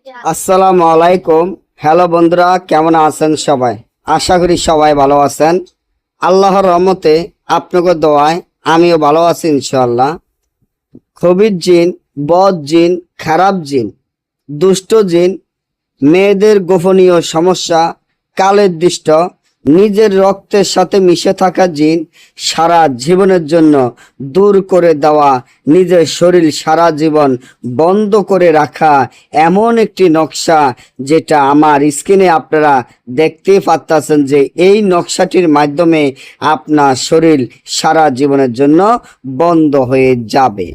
আসসালামু আলাইকুম। হ্যালো বন্ধুরা, কেমন আছেন সবাই? আশা করি সবাই ভালো আছেন। আল্লাহর রহমতে আপনাকে দোয়ায় আমিও ভালো আছি ইনশাআল্লাহ। খবির জিন, বদ জিন, খারাপ জিন, দুষ্ট জিন, মেয়েদের গোপনীয় সমস্যা, কালের দৃষ্ট, নিজের রক্তের সাথে মিশে থাকা জিন সারা জীবনের জন্য দূর করে দেওয়া, নিজের শরীর সারা জীবন বন্ধ করে রাখা এমন একটি নকশা, যেটা আমার স্ক্রিনে আপনারা দেখতেই পাচ্ছেন যে এই নকশাটির মাধ্যমে আপনার শরীর সারা জীবনের জন্য বন্ধ হয়ে যাবে।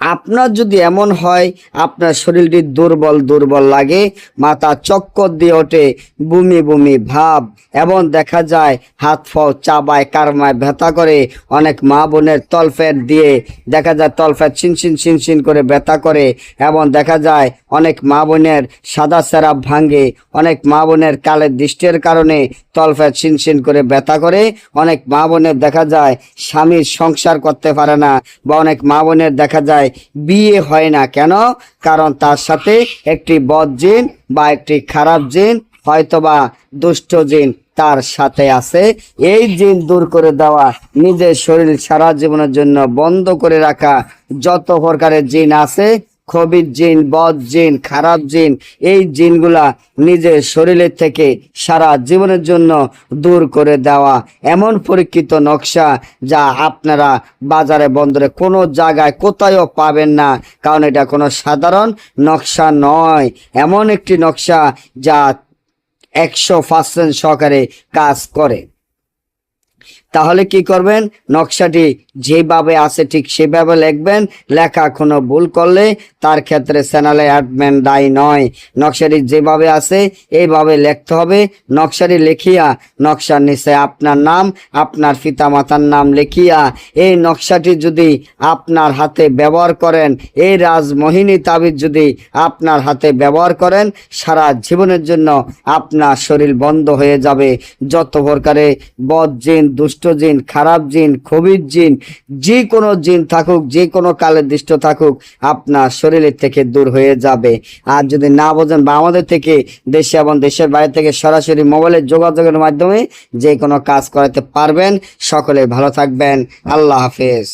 আপনার যদি এমন হয় আপনার শরীরটি দুর্বল দুর্বল লাগে, মাথা চক্কর দিয়ে ওঠে, বমি বমি ভাব, এবং দেখা যায় হাত পাও চাবায় কারমায় ব্যথা করে, অনেক মা বোনের তলফেট দিয়ে দেখা যায় তলফেট ছিনছিন ছিনছিন করে ব্যথা করে, এবং দেখা যায় অনেক মা বোনের সাদা সেরাপ ভাঙে, অনেক মা বোনের কালের দৃষ্টির কারণে তলফেট ছিনছিন করে ব্যথা করে, অনেক মা বোনের দেখা যায় স্বামীর সংসার করতে পারে না, বা অনেক মা বোনের দেখা যায় বিয়ে হয় না। কেন? কারণ তার সাথে একটি বদ জিন বা একটি খারাপ জিন, হয়তোবা দুষ্ট জিন তার সাথে আছে। এই জিন দূর করে দেওয়া, নিজের শরীর সারা জীবনের জন্য বন্ধ করে রাখা যত প্রকারের জিন আছে, খবির জিন, বদ জিন, খারাপ জিন, এই জিনগুলা নিজের শরীরের থেকে সারা জীবনের জন্য দূর করে দেওয়া এমন পরীক্ষিত নকশা, যা আপনারা বাজারে বন্দরে কোনো জায়গায় কোথাও পাবেন না। কারণ এটা কোনো সাধারণ নকশা নয়, এমন একটি নকশা যা 100% সহকারে কাজ করে। তাহলে কি করবেন? নকশাটি যেভাবে আছে ঠিক সেভাবে লিখবেন। লেখা কোনো ভুল করলে তার ক্ষেত্রে চ্যানেলে অ্যাডমিন দায়ী নয়। নকশাটি যেভাবে আছে এইভাবে লিখতে হবে। নকশাটি লিখিয়া নকশার নিচে আপনার নাম, আপনার পিতামাতার নাম লিখিয়া এই নকশাটি যদি আপনার হাতে ব্যবহার করেন, এই রাজমোহিনী তাবিজ যদি আপনার হাতে ব্যবহার করেন, সারা জীবনের জন্য আপনার শরীর বন্ধ হয়ে যাবে। যত প্রকারে বদ জিন, দুষ্ট জিন, খারাপ জিন, খবির জিন, যে কোনো জিন থাকুক, যে কোনো কালের দৃষ্ট থাকুক, আপনার শরীরের থেকে দূর হয়ে যাবে। আর যদি না বোঝেন বা আমাদের থেকে দেশে এবং দেশের বাইরে থেকে সরাসরি মোবাইলের যোগাযোগের মাধ্যমে যে কোনো কাজ করাতে পারবেন। সকলে ভালো থাকবেন। আল্লাহ হাফেজ।